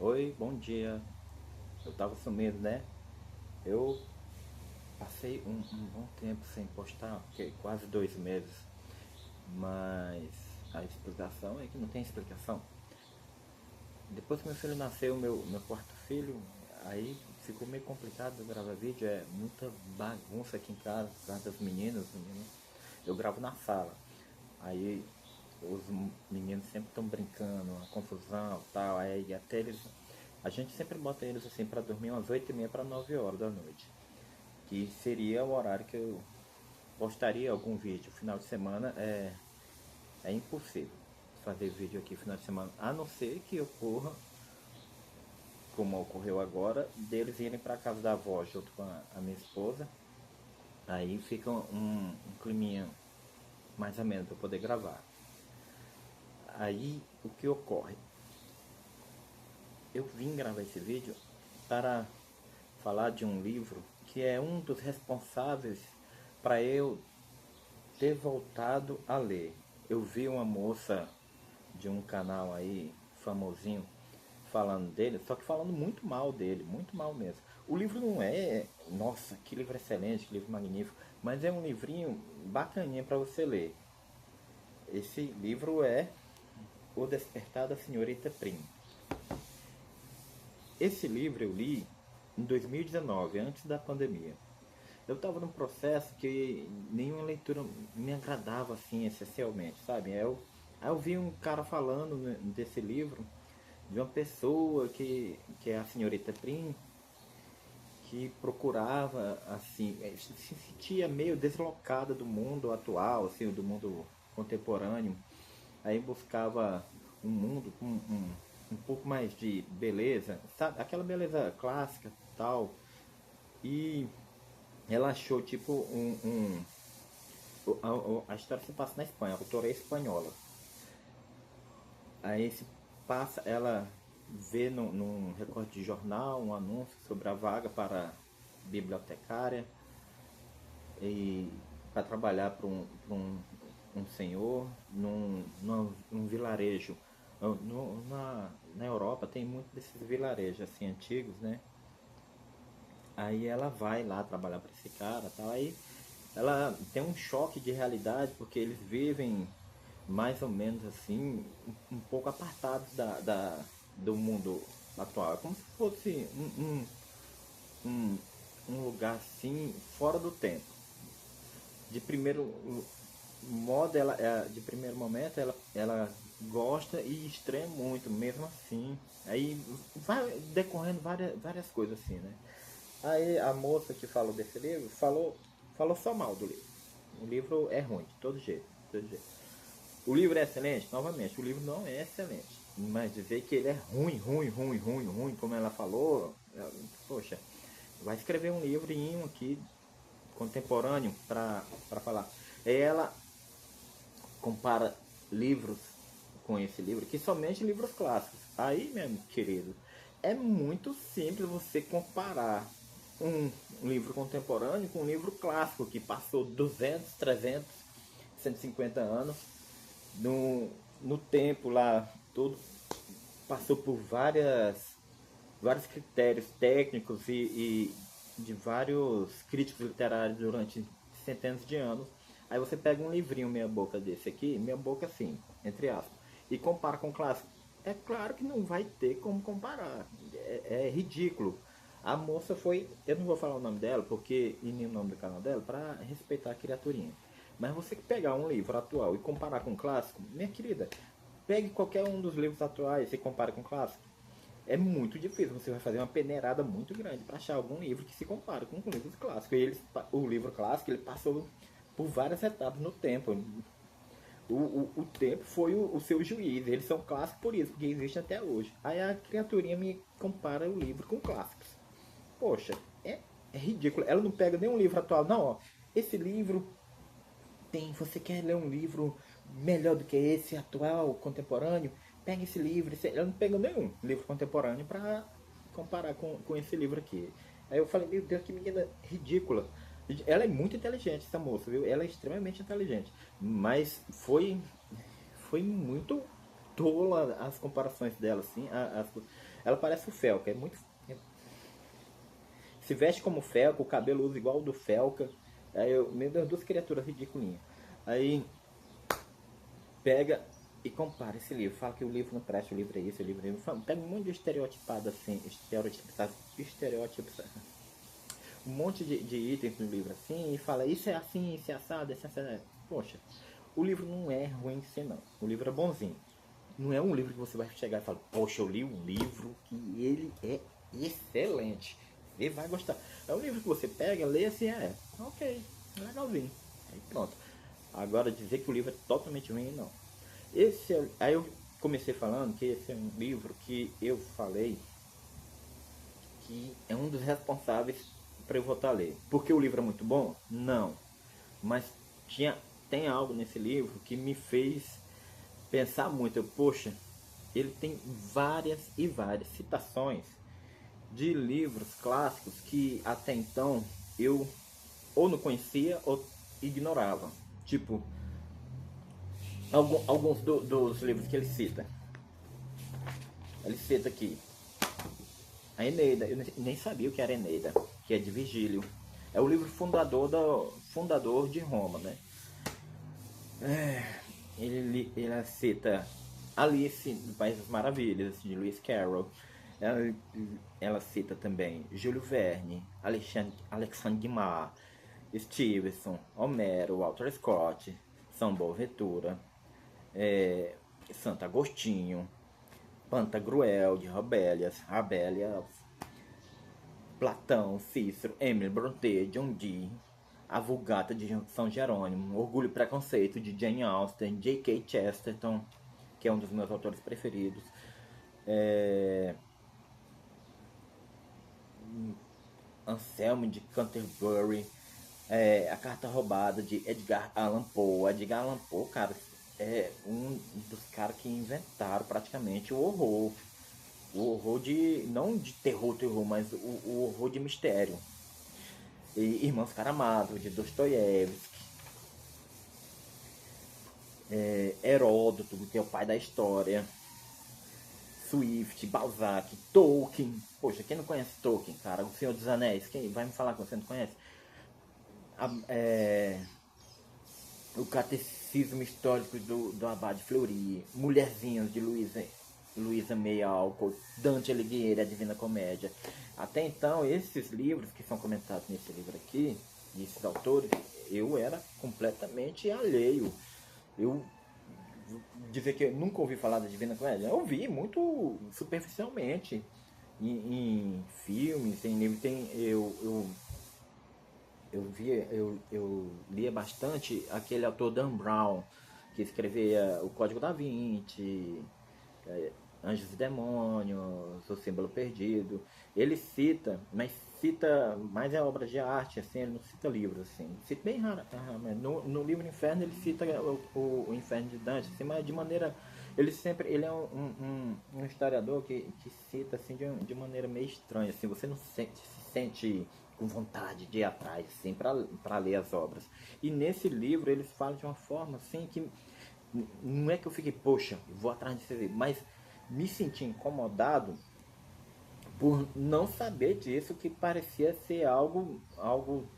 Oi, bom dia. Eu tava sumido, né? Eu passei um bom tempo sem postar, porque quase 2 meses. Mas a explicação é que não tem explicação. Depois que meu filho nasceu, meu quarto filho, aí ficou meio complicado gravar vídeo. É muita bagunça aqui em casa, por causa das meninas. Eu gravo na sala. Aí os meninos sempre estão brincando, uma confusão e tal. Aí até eles. A gente sempre bota eles assim para dormir umas 8h30 para 9 horas da noite. Que seria o horário que eu postaria algum vídeo. Final de semana é impossível fazer vídeo aqui final de semana, a não ser que ocorra, como ocorreu agora, deles irem para casa da avó junto com a minha esposa. Aí fica um climinha mais ou menos para poder gravar. Aí o que ocorre? Eu vim gravar esse vídeo para falar de um livro que é um dos responsáveis para eu ter voltado a ler. Eu vi uma moça de um canal aí famosinho falando dele, só que falando muito mal dele, muito mal mesmo. O livro não é, nossa, que livro excelente, que livro magnífico, mas é um livrinho bacaninha para você ler. Esse livro é O Despertar da Senhorita Prim. Esse livro eu li em 2019, antes da pandemia. Eu estava num processo que nenhuma leitura me agradava assim essencialmente, sabe? Aí eu vi um cara falando desse livro, de uma pessoa que é a senhorita Prim, que procurava, assim, se sentia meio deslocada do mundo atual, assim, do mundo contemporâneo. Aí buscava um mundo com um pouco mais de beleza, sabe? Aquela beleza clássica tal. E ela achou tipo a história se passa na Espanha, a autora é espanhola. Aí se passa, ela vê num recorte de jornal um anúncio sobre a vaga para bibliotecária e para trabalhar para um senhor num vilarejo. Na Europa tem muito desses vilarejos assim antigos, né? Aí ela vai lá trabalhar para esse cara, tal. Aí ela tem um choque de realidade porque eles vivem mais ou menos assim, um pouco apartados do mundo atual. É como se fosse um, um lugar assim fora do tempo. De primeiro modo, de primeiro momento, ela gosta e estranha muito, mesmo assim. Aí vai decorrendo várias coisas assim, né? Aí a moça que falou desse livro falou só mal do livro. O livro é ruim, de todo jeito, de todo jeito. O livro é excelente? Novamente, o livro não é excelente. Mas dizer que ele é ruim, como ela falou, poxa, vai escrever um livrinho aqui contemporâneo para falar. Ela compara livros com esse livro, que somente livros clássicos. Aí, meu querido, é muito simples você comparar um livro contemporâneo com um livro clássico que passou 200, 300, 150 anos no tempo lá, tudo passou por vários critérios técnicos e de vários críticos literários durante centenas de anos. Aí você pega um livrinho meia boca desse aqui, meia boca assim, entre aspas, e compara com o clássico. É claro que não vai ter como comparar. É ridículo. A moça foi, eu não vou falar o nome dela, porque e nem o nome do canal dela, para respeitar a criaturinha. Mas você pegar um livro atual e comparar com o clássico, minha querida, pegue qualquer um dos livros atuais e compare com o clássico. É muito difícil, você vai fazer uma peneirada muito grande para achar algum livro que se compare com livros clássicos. E o livro clássico ele passou por várias etapas no tempo. O tempo foi o seu juiz, eles são clássicos por isso, porque existem até hoje. Aí a criaturinha me compara o livro com clássicos. Poxa, é ridículo. Ela não pega nenhum livro atual, não, ó. Esse livro tem, você quer ler um livro melhor do que esse atual, contemporâneo? Pega esse livro. Eu não pego nenhum livro contemporâneo para comparar com esse livro aqui. Aí eu falei, meu Deus, que menina ridícula. Ela é muito inteligente, essa moça, viu? Ela é extremamente inteligente. Mas foi muito tola as comparações dela, assim. Ela parece o Felca, é muito. Se veste como Felca, o cabelo usa igual o do Felca. Aí eu, meu Deus, duas criaturas ridiculinhas. Aí pega e compara esse livro. Fala que o livro não presta, o livro é esse, o livro é esse. Pega um monte de estereotipado assim, estereótipos, um monte de itens no livro assim, e fala isso é assim, isso é assado, isso é assado. Poxa, o livro não é ruim assim não. O livro é bonzinho. Não é um livro que você vai chegar e falar, poxa, eu li um livro que ele é excelente. Ele vai gostar. É um livro que você pega, lê assim, ok, legalzinho. Aí pronto. Agora dizer que o livro é totalmente ruim, não. Aí eu comecei falando que esse é um livro que eu falei que é um dos responsáveis para eu voltar a ler. Porque o livro é muito bom? Não. Mas tem algo nesse livro que me fez pensar muito. Poxa, ele tem várias e várias citações de livros clássicos que até então eu ou não conhecia ou ignorava. Tipo, alguns dos livros que ele cita. Ele cita aqui a Eneida. Eu nem sabia o que era Eneida, que é de Virgílio. É o livro fundador de Roma, né? Ele cita Alice no País das Maravilhas, de Lewis Carroll. Ela cita também Júlio Verne, Alexandre Dumas, Stevenson, Homero, Walter Scott, São Boaventura, Santo Agostinho, Pantagruel de Rabelais, Platão, Cícero, Emily Brontë, John Dee, A Vulgata de São Jerônimo, Orgulho e Preconceito de Jane Austen, J.K. Chesterton, que é um dos meus autores preferidos, Anselmo de Canterbury, A Carta Roubada de Edgar Allan Poe. Edgar Allan Poe, cara, é um dos caras que inventaram praticamente o horror. O horror de. Não de terror, mas o horror de mistério. E Irmãos Karamazov, de Dostoiévski. Heródoto, que é o pai da história. Swift, Balzac, Tolkien. Poxa, quem não conhece Tolkien, cara? O Senhor dos Anéis. Quem vai me falar que você não conhece? O Catecismo Histórico do Abade Fleury. Mulherzinhas, de Luísa May Alcott, Dante Alighieri, A Divina Comédia. Até então, esses livros que são comentados nesse livro aqui, esses autores, eu era completamente alheio. Eu dizer que eu nunca ouvi falar da Divina Comédia, eu ouvi muito superficialmente em filmes, em livros. Eu lia bastante aquele autor Dan Brown, que escrevia O Código da Vinci, Anjos e Demônios, O Símbolo Perdido. Ele cita, mas cita mais é obra de arte, assim, ele não cita livros, assim. Cita bem raro. No livro Inferno ele cita o Inferno de Dante, assim, mas de maneira. Ele é um historiador que cita assim de maneira meio estranha, assim, você não se sente com vontade de ir atrás, assim, para ler as obras. E nesse livro eles falam de uma forma assim que não é que eu fiquei, poxa, vou atrás desse livro, mas me senti incomodado por não saber disso, que parecia ser algo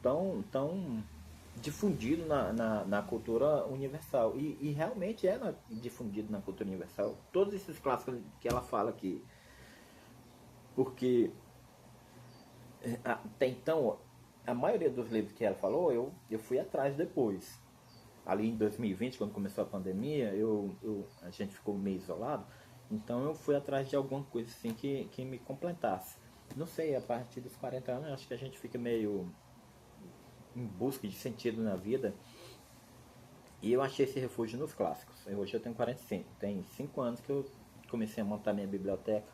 tão difundido na cultura universal. E realmente é difundido na cultura universal. Todos esses clássicos que ela fala aqui. Porque até então, a maioria dos livros que ela falou, eu fui atrás depois. Ali em 2020, quando começou a pandemia, a gente ficou meio isolado. Então eu fui atrás de alguma coisa assim que me completasse. Não sei, a partir dos 40 anos, acho que a gente fica meio em busca de sentido na vida. E eu achei esse refúgio nos clássicos. Hoje eu tenho 45. Tem 5 anos que eu comecei a montar minha biblioteca.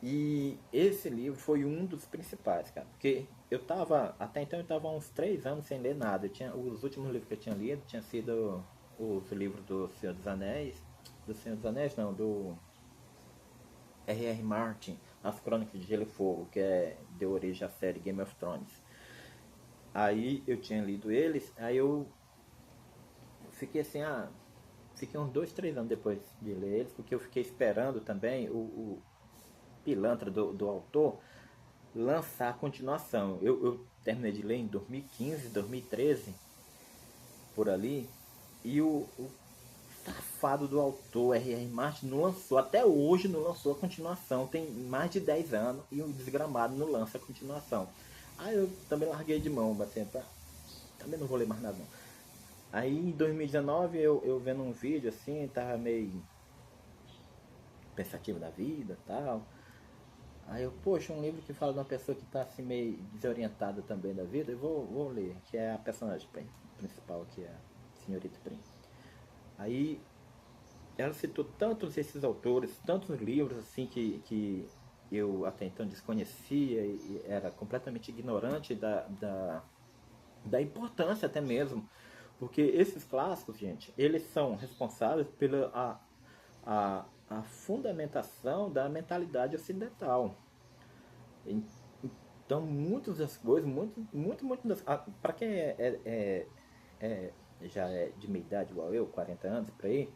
E esse livro foi um dos principais, cara. Porque até então eu tava há uns 3 anos sem ler nada. Os últimos livros que eu tinha lido tinham sido os livros do Senhor dos Anéis. Do Senhor dos Anéis, não, do R.R. Martin, As Crônicas de Gelo e Fogo, que deu origem à série Game of Thrones. Aí eu tinha lido eles, aí eu fiquei assim, fiquei uns 2, 3 anos depois de ler eles, porque eu fiquei esperando também o pilantra do autor lançar a continuação. Eu terminei de ler em 2015, 2013, por ali, e o safado do autor, R.R. Martin, não lançou, até hoje não lançou a continuação. Tem mais de 10 anos e o desgramado não lança a continuação. Aí eu também larguei de mão, assim, também não vou ler mais nada não. Aí em 2019 eu vendo um vídeo assim, tava meio pensativo da vida e tal. Aí eu, poxa, um livro que fala de uma pessoa que tá assim meio desorientada também da vida, eu vou ler, que é a personagem principal, que é a Senhorita Prim. Aí ela citou tantos esses autores, tantos livros assim que eu até então desconhecia e era completamente ignorante da importância até mesmo. Porque esses clássicos, gente, eles são responsáveis pela a fundamentação da mentalidade ocidental. Então, muitas das coisas, muito das. Para quem já é de meia idade igual eu, 40 anos por aí,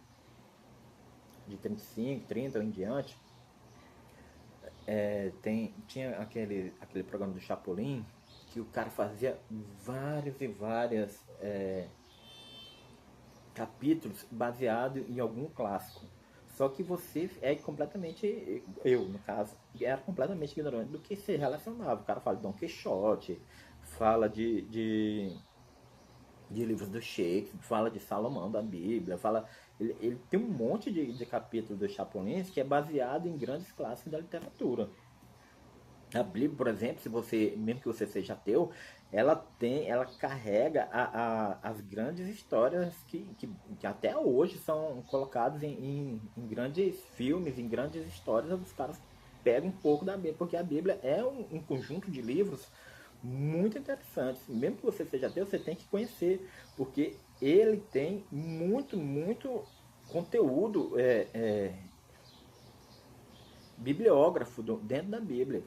de 35, 30 ou em diante, tinha aquele programa do Chapolin que o cara fazia várias e várias capítulos baseado em algum clássico. Só que você é completamente, eu no caso, era completamente ignorante do que se relacionava. O cara fala de Dom Quixote, fala de livros do Shakespeare, fala de Salomão da Bíblia, ele tem um monte de capítulos do Chapolin que é baseado em grandes clássicos da literatura. A Bíblia, por exemplo, se você, mesmo que você seja ateu, ela carrega as grandes histórias que até hoje são colocadas em grandes filmes, em grandes histórias. Os caras pegam um pouco da Bíblia, porque a Bíblia é um conjunto de livros muito interessantes. Mesmo que você seja ateu, você tem que conhecer, porque ele tem muito conteúdo bibliógrafo dentro da Bíblia.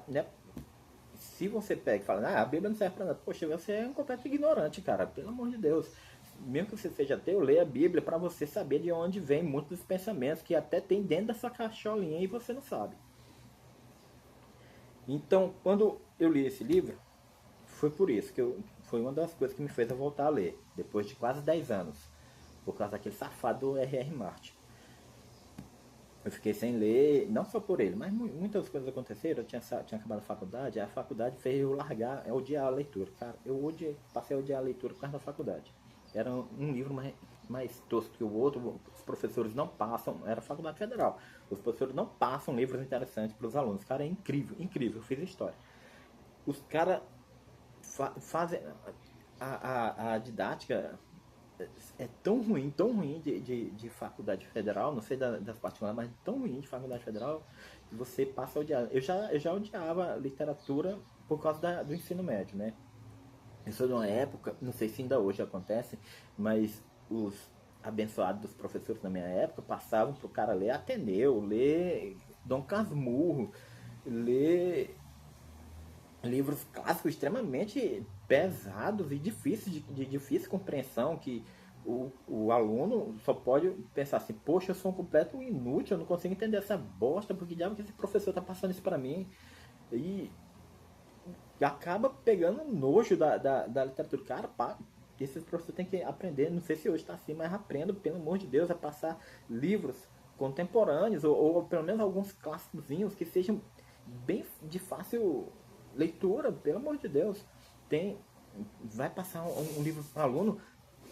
Né? Se você pega e fala, a Bíblia não serve para nada, poxa, você é um completo ignorante, cara, pelo amor de Deus. Mesmo que você seja ateu, leia a Bíblia para você saber de onde vem muitos dos pensamentos que até tem dentro dessa caixolinha e você não sabe. Então, quando eu li esse livro, foi por isso que foi uma das coisas que me fez eu voltar a ler, depois de quase 10 anos, por causa daquele safado do R.R. Martin. Eu fiquei sem ler, não só por ele, mas muitas coisas aconteceram. Eu tinha acabado a faculdade fez eu largar, odiar a leitura. Cara, passei a odiar a leitura por causa da faculdade. Era um livro mais tosco que o outro, os professores não passam, era faculdade federal, os professores não passam livros interessantes para os alunos. Cara, é incrível, eu fiz história. Os caras fazem a didática é tão ruim de faculdade federal, não sei das particulares, mas tão ruim de faculdade federal que você passa a odiar. Eu já odiava literatura por causa do ensino médio, né? Eu sou de uma época, não sei se ainda hoje acontece, mas os abençoados dos professores na minha época passavam pro cara ler Ateneu, ler Dom Casmurro, ler livros clássicos extremamente pesados e difíceis de difícil compreensão, que o aluno só pode pensar assim, poxa, eu sou um completo inútil, eu não consigo entender essa bosta, porque diabo que esse professor tá passando isso para mim. E acaba pegando nojo da literatura. Cara, pá, esses professores têm que aprender, não sei se hoje está assim, mas aprenda, pelo amor de Deus, a passar livros contemporâneos, ou pelo menos alguns clássicos que sejam bem de fácil leitura, pelo amor de Deus. Vai passar um livro para o aluno,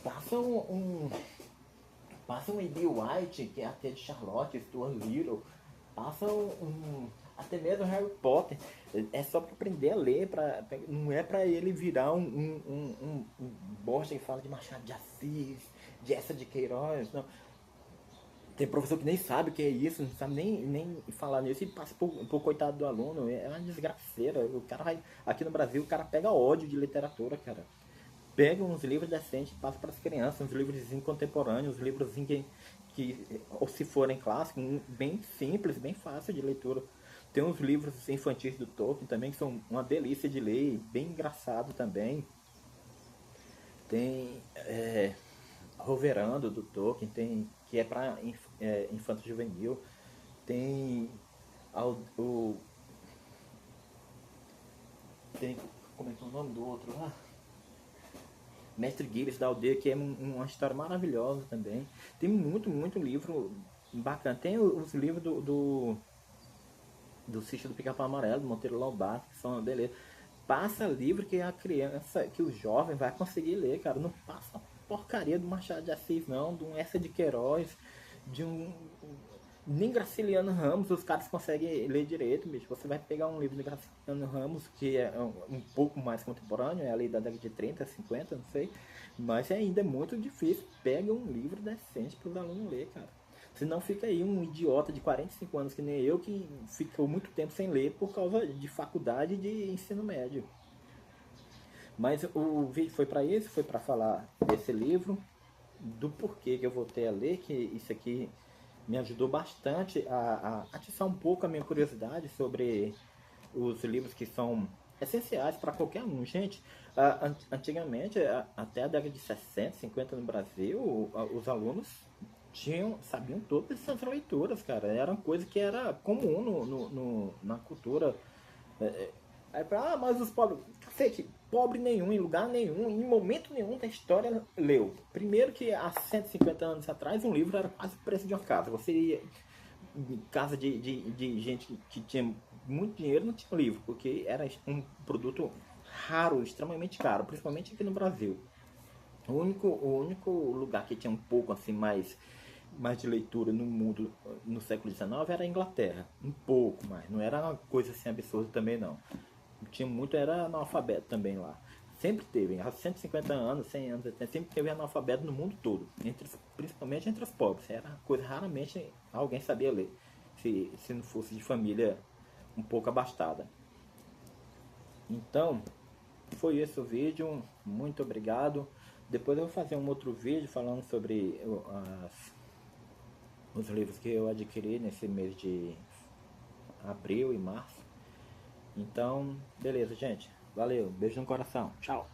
passa um E.B. White, que é a tia de Charlotte, Stuart Little, passa até mesmo Harry Potter. É só para aprender a ler, não é para ele virar um bosta que fala de Machado de Assis, de Essa de Queiroz, não. Tem professor que nem sabe o que é isso, não sabe nem falar nisso e passa por coitado do aluno. É uma desgraceira. O cara vai. Aqui no Brasil, o cara pega ódio de literatura, cara. Pega uns livros decentes e passa para as crianças, uns livros contemporâneos, uns livros ou se forem clássicos, bem simples, bem fácil de leitura. Tem uns livros infantis do Tolkien também que são uma delícia de ler, bem engraçado também. Tem Roverando, do Tolkien, tem, que é para infanto juvenil. Tem o, tem, como é que é o nome do outro lá? Mestre Guiles da Aldeia, que é uma história maravilhosa também. Tem muito livro bacana. Tem os livros do Sítio do Pica-Pau Amarelo, do Monteiro Lobato, que são uma beleza. Passa livro que a criança, que o jovem vai conseguir ler, cara. Não passa porcaria do Machado de Assis, não, de um Essa de Queiroz, de um. Nem Graciliano Ramos os caras conseguem ler direito, bicho. Você vai pegar um livro de Graciliano Ramos, que é um pouco mais contemporâneo, é ali da década de 30, 50, não sei. Mas é ainda muito difícil. Pega um livro decente para os alunos ler, cara. Senão fica aí um idiota de 45 anos que nem eu, que ficou muito tempo sem ler por causa de faculdade de ensino médio. Mas o vídeo foi para isso, foi para falar desse livro, do porquê que eu voltei a ler, que isso aqui me ajudou bastante a atiçar um pouco a minha curiosidade sobre os livros que são essenciais para qualquer um. Gente, antigamente, até a década de 60, 50 no Brasil, os alunos sabiam todas essas leituras, cara. Era uma coisa que era comum na cultura. Aí, mas os pobres, cacete, pobre nenhum, em lugar nenhum, em momento nenhum da história leu. Primeiro que há 150 anos atrás um livro era quase o preço de uma casa. Você ia em casa de gente que tinha muito dinheiro, não tinha livro, porque era um produto raro, extremamente caro, principalmente aqui no Brasil. O único lugar que tinha um pouco assim mais de leitura no mundo no século XIX era a Inglaterra, um pouco mais, não era uma coisa assim absurda também não. Tinha muito, era analfabeto também lá. Sempre teve, há 150 anos, 100 anos, sempre teve analfabeto no mundo todo, principalmente entre os pobres. Era coisa, raramente alguém sabia ler, se não fosse de família um pouco abastada. Então, foi esse o vídeo, muito obrigado. Depois eu vou fazer um outro vídeo falando sobre os livros que eu adquiri nesse mês de abril e março. Então, beleza, gente. Valeu. Beijo no coração. Tchau.